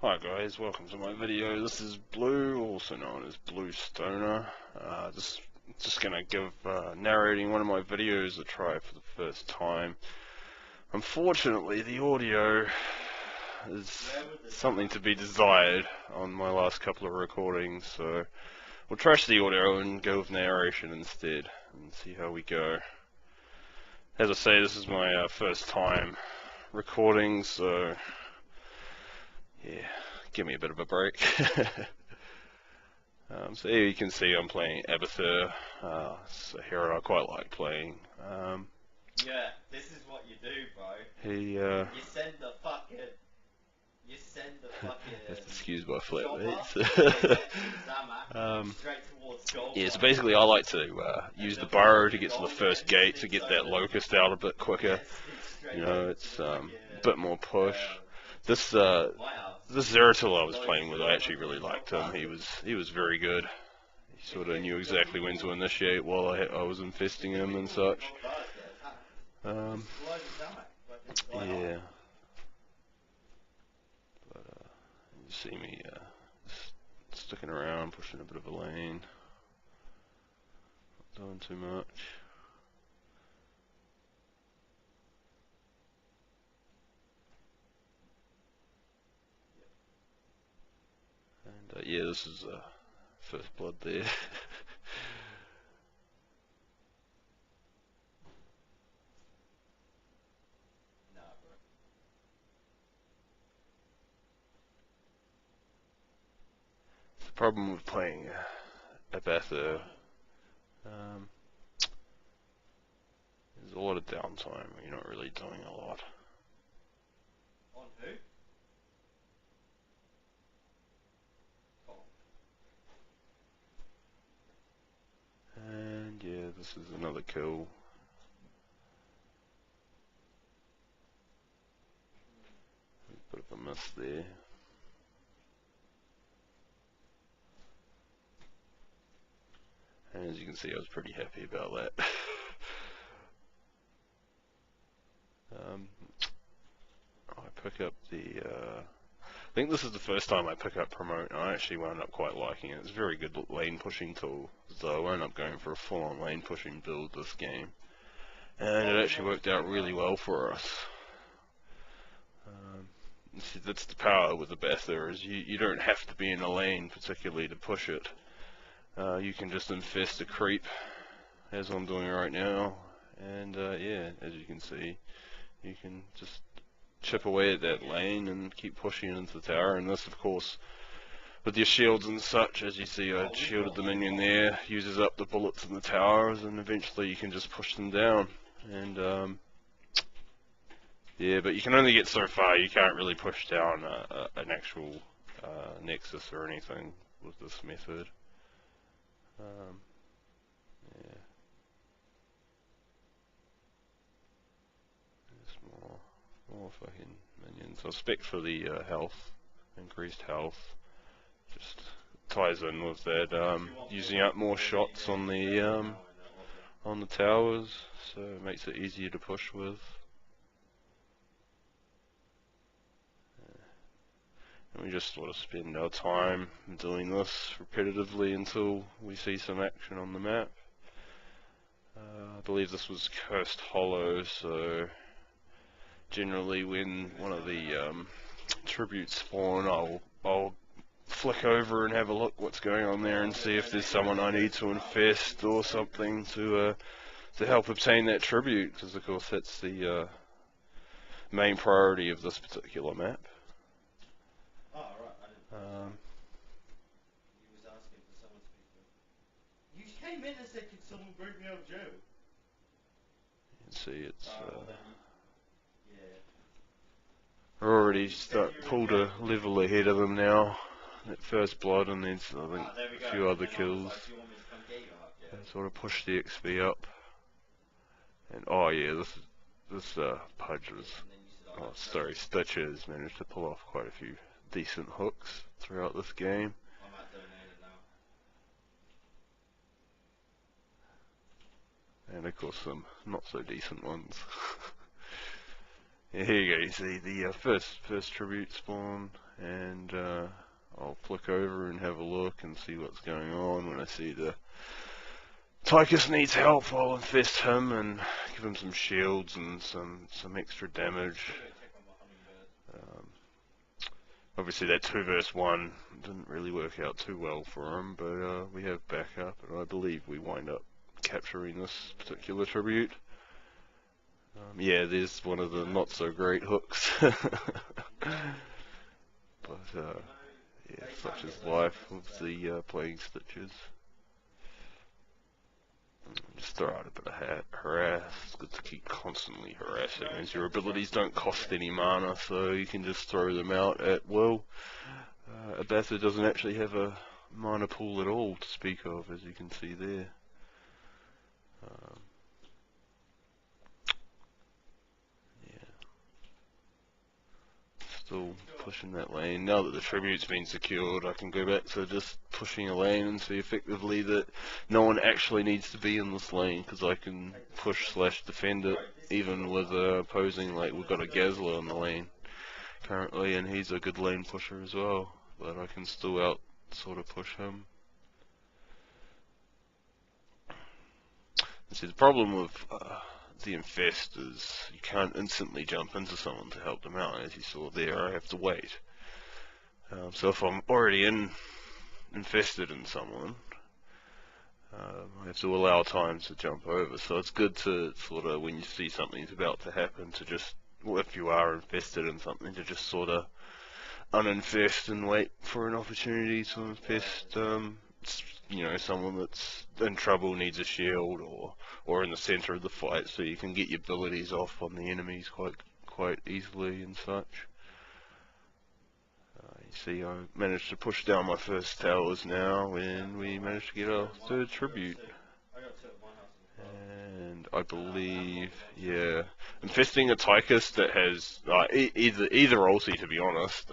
Hi guys, welcome to my video. This is Blue, also known as Blue Stoner. Just gonna give narrating one of my videos a try for the first time. Unfortunately, the audio is something to be desired on my last couple of recordings, so we'll trash the audio and go with narration instead and see how we go. As I say, this is my first time recording, so yeah, give me a bit of a break. So here you can see I'm playing Abathur. It's a hero I quite like playing. Yeah, this is what you do, bro. You send the fucking... have to excuse my flip chopper, straight towards goal. yeah, so basically I like to use the burrow to get to the first gate to get that locust out a bit quicker. You know, it's a bit more push. This Zeratul I was playing with, I actually really liked him. He was very good. He sort of knew exactly when to initiate while I was infesting him and such. Yeah. But you see me just sticking around, pushing a bit of a lane, not doing too much. And yeah, this is first blood there. The problem with playing Abathur, there's a lot of downtime where you're not really doing a lot. On who? And yeah, this is another kill. Bit of a miss there. And as you can see, I was pretty happy about that. I pick up the, I think this is the first time I pick up Promote, and I actually wound up quite liking it. It's a very good lane pushing tool, so I wound up going for a full-on lane pushing build this game. And it actually worked out really well for us. See, that's the power with the Abathur, is you don't have to be in a lane particularly to push it. You can just infest a creep, as I'm doing right now, and yeah, as you can see, you can just chip away at that lane and keep pushing it into the tower. And this, of course, with your shields and such, as you see I shielded the minion there, uses up the bullets in the towers, and eventually you can just push them down. And yeah, but you can only get so far. You can't really push down an actual nexus or anything with this method. Yeah. There's more fucking minions. I'll spec for the health, increased health. Just ties in with that using up more shots on the towers, so it makes it easier to push with. And we just sort of spend our time doing this repetitively until we see some action on the map. I believe this was Cursed Hollow, so generally when one of the tributes spawn, I'll flick over and have a look what's going on there and see if there's someone I need to infest or something to help obtain that tribute, because of course that's the main priority of this particular map. Oh, right, I didn't he was asking for someone to speak to him. You came in and said, "Can someone bring me out of jail?" You can see it's yeah. we're already pulled a level ahead of them now. That first blood, and there's I think a few other kills. Sort of push the XP up. And oh yeah, this Pudge was, oh sorry, Stitches managed to pull off quite a few decent hooks throughout this game. And of course some not so decent ones. Yeah, here you go, you see the first tribute spawn, and I'll flick over and have a look and see what's going on. When I see the Tychus needs help, I'll infest him and give him some shields and some extra damage. Obviously that 2 versus 1 didn't really work out too well for him, but we have backup, and I believe we wind up capturing this particular tribute. Yeah, there's one of the not so great hooks. But yeah, such is life with the plague stitches. Just throw out a bit of harass. It's good to keep constantly harassing, as your abilities don't cost any mana, so you can just throw them out at will. Abathur doesn't actually have a mana pool at all to speak of, as you can see there. Still pushing that lane. Now that the tribute's been secured, I can go back to just pushing a lane and see effectively that no one actually needs to be in this lane, because I can push / defend it even with opposing. Like, we've got a Gazla in the lane currently, and he's a good lane pusher as well, but I can still out sort of push him. See, the problem with the infest is you can't instantly jump into someone to help them out. As you saw there, I have to wait. So if I'm already infested in someone, I have to allow time to jump over. So it's good to sort of, when you see something's about to happen, to just, well, if you are infested in something, to just sort of uninfest and wait for an opportunity to infest. You know, someone that's in trouble, needs a shield, or in the center of the fight, so you can get your abilities off on the enemies quite easily and such. You see, I managed to push down my first towers now, and we managed to get our 3rd tribute. And I believe, yeah, infesting a Tychus that has either ulti, to be honest,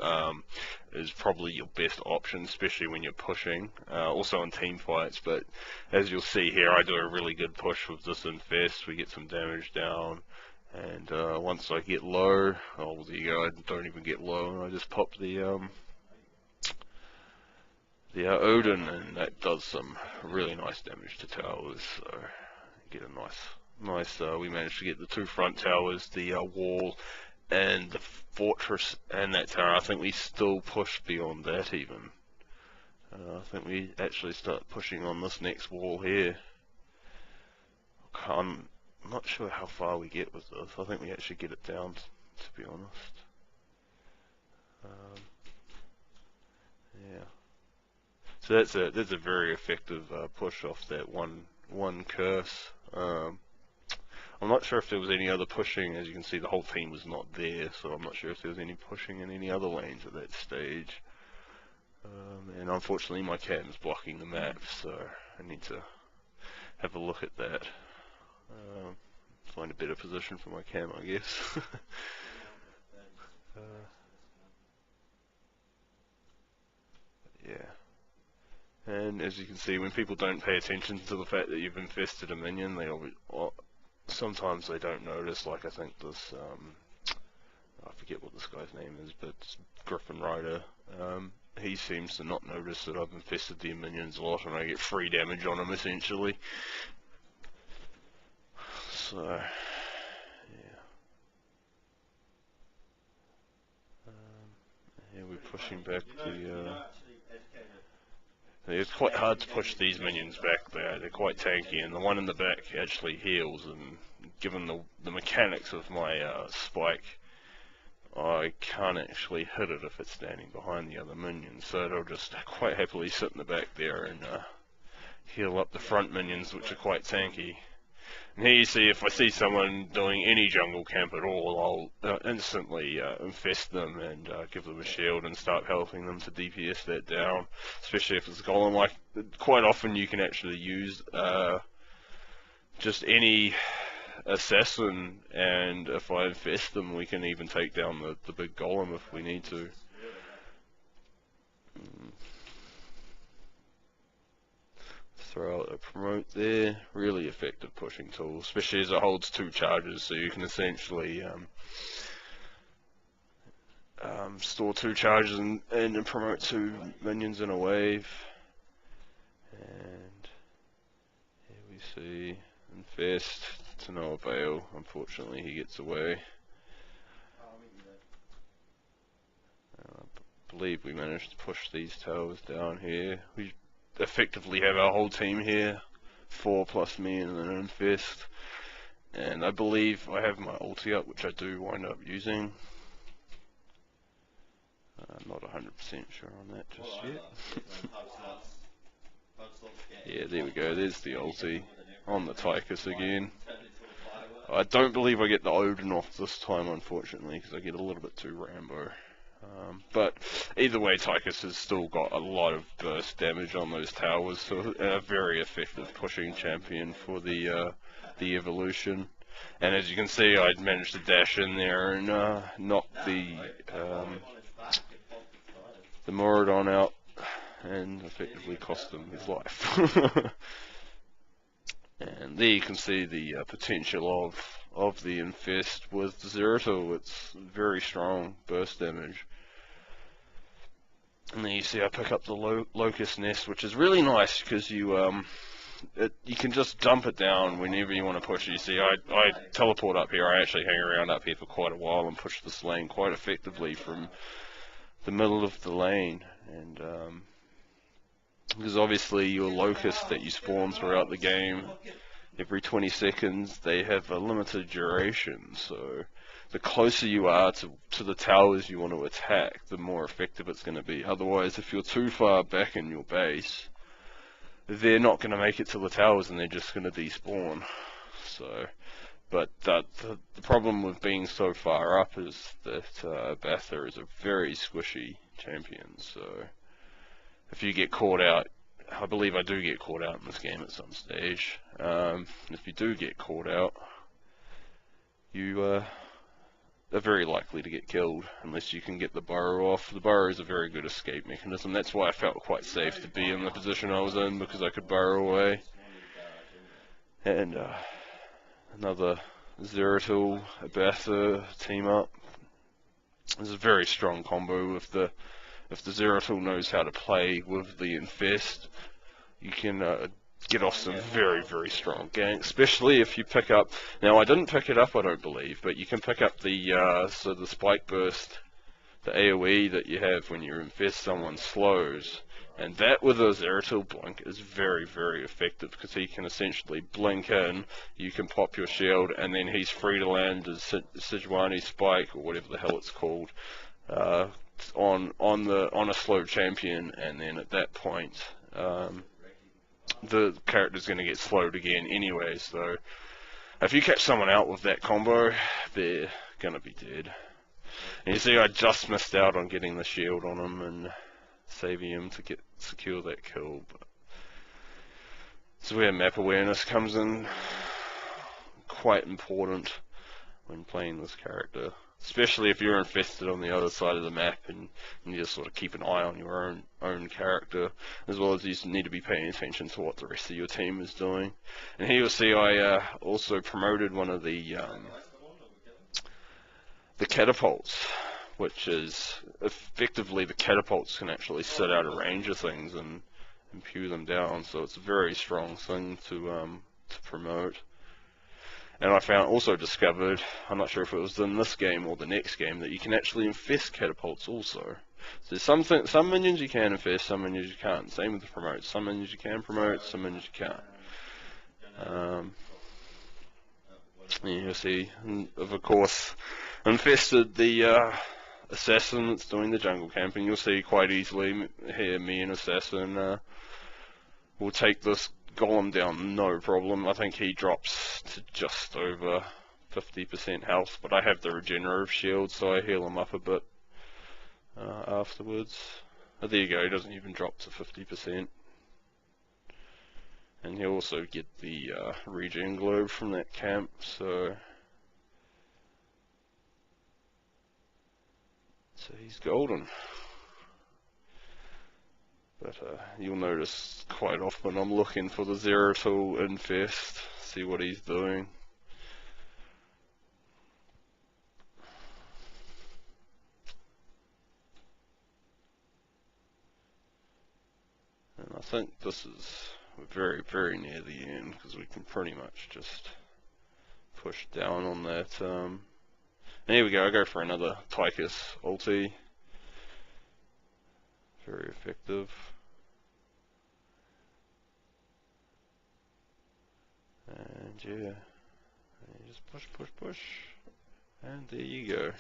is probably your best option, especially when you're pushing, also in team fights. But as you'll see here, I do a really good push with this infest. We get some damage down, and once I get low, oh, there you go, I don't even get low, and I just pop the Odin, and that does some really nice damage to towers. So get a nice. We managed to get the 2 front towers, the wall, and the fortress, and that tower. I think we still pushed beyond that even. I think we actually start pushing on this next wall here. I'm not sure how far we get with this. I think we actually get it down, to be honest. Yeah. So that's a very effective push off that one curse. I'm not sure if there was any other pushing. As you can see, the whole team was not there, so I'm not sure if there was any pushing in any other lanes at that stage. And unfortunately my cam is blocking the map, so I need to have a look at that. Find a better position for my cam, I guess. Yeah. And as you can see, when people don't pay attention to the fact that you've infested a minion, sometimes they don't notice. Like, I think this, I forget what this guy's name is, but it's Griffin Rider. He seems to not notice that I've infested the minions a lot, and I get free damage on him essentially. So, yeah. Yeah, we're pushing back the. It's quite hard to push these minions back there. They're quite tanky, and the one in the back actually heals, and given the mechanics of my spike, I can't actually hit it if it's standing behind the other minions, so it'll just quite happily sit in the back there and heal up the front minions, which are quite tanky. And here you see, if I see someone doing any jungle camp at all, I'll instantly infest them and give them a shield and start helping them to DPS that down, especially if it's a golem. Like, quite often you can actually use just any assassin, and if I infest them, we can even take down the big golem if we need to. Throw out a promote there. Really effective pushing tool, especially as it holds 2 charges, so you can essentially store 2 charges and promote 2 minions in a wave. And here we see Infest to no avail. Unfortunately, he gets away. I believe we managed to push these towers down here. We effectively have our whole team here, 4 plus me and an Infest. And I believe I have my ulti up, which I do wind up using. I'm not 100% sure on that just yet. Yeah, there we go, there's the ulti on the Tychus again. I don't believe I get the Odin off this time, unfortunately, because I get a little bit too Rambo. But either way, Tychus has still got a lot of burst damage on those towers, so a very effective pushing champion for the evolution. And as you can see, I managed to dash in there and knock the Moradon out and effectively cost him his life. And there you can see the potential of the Infest with Zeratul. It's very strong burst damage. And then you see I pick up the Locust Nest, which is really nice because you can just dump it down whenever you want to push it. You see, I teleport up here. I actually hang around up here for quite a while and push this lane quite effectively from the middle of the lane. And because obviously your Locust that you spawn throughout the game, every 20 seconds, they have a limited duration. So the closer you are to the towers you want to attack, the more effective it's going to be. Otherwise, if you're too far back in your base, they're not going to make it to the towers and they're just going to despawn. So, but the problem with being so far up is that Abathur is a very squishy champion. So if you get caught out, I believe I do get caught out in this game at some stage. If you do get caught out, you are very likely to get killed unless you can get the burrow off. The burrow is a very good escape mechanism. That's why I felt quite safe to be in the position I was in, because I could burrow away. And another Zeratul Abathur team up. This is a very strong combo. If the Zeratul knows how to play with the Infest, you can get off some very, very strong ganks, especially if you pick up, now I didn't pick it up I don't believe, but you can pick up the spike burst, the AoE that you have when you Infest someone slows, and that with a Zeratul blink is very, very effective, because he can essentially blink in, you can pop your shield, and then he's free to land as Sejuani spike, or whatever the hell it's called, on a slow champion, and then at that point the character's going to get slowed again anyway. So if you catch someone out with that combo, they're going to be dead. And you see I just missed out on getting the shield on him and saving him to secure that kill. But this is where map awareness comes in, quite important when playing this character, especially if you're infested on the other side of the map and you just sort of keep an eye on your own character, as well as you need to be paying attention to what the rest of your team is doing. And here you'll see I also promoted one of the catapults, which is effectively the catapults can actually sit out of range of things and pew them down, so it's a very strong thing to promote. And I also discovered, I'm not sure if it was in this game or the next game, that you can actually infest catapults also. So some minions you can infest, some minions you can't. Same with the promote. Some minions you can promote, some minions you can't. You'll see, of course, infested the assassin that's doing the jungle camping. You'll see quite easily here, me and assassin will take this golem down no problem. I think he drops to just over 50% health, but I have the regenerative shield, so I heal him up a bit afterwards. Oh, there you go, he doesn't even drop to 50%. And he'll also get the regen globe from that camp, so he's golden. But you'll notice quite often I'm looking for the Zeratul Infest, see what he's doing. think this is very, very near the end, because we can pretty much just push down on that. And here we go, I go for another Tychus ulti. Very effective. And yeah, and you just push, push, push. And there you go.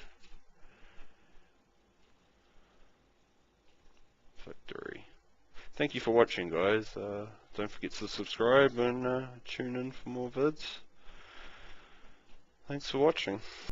Victory. Thank you for watching, guys. Don't forget to subscribe and tune in for more vids. Thanks for watching.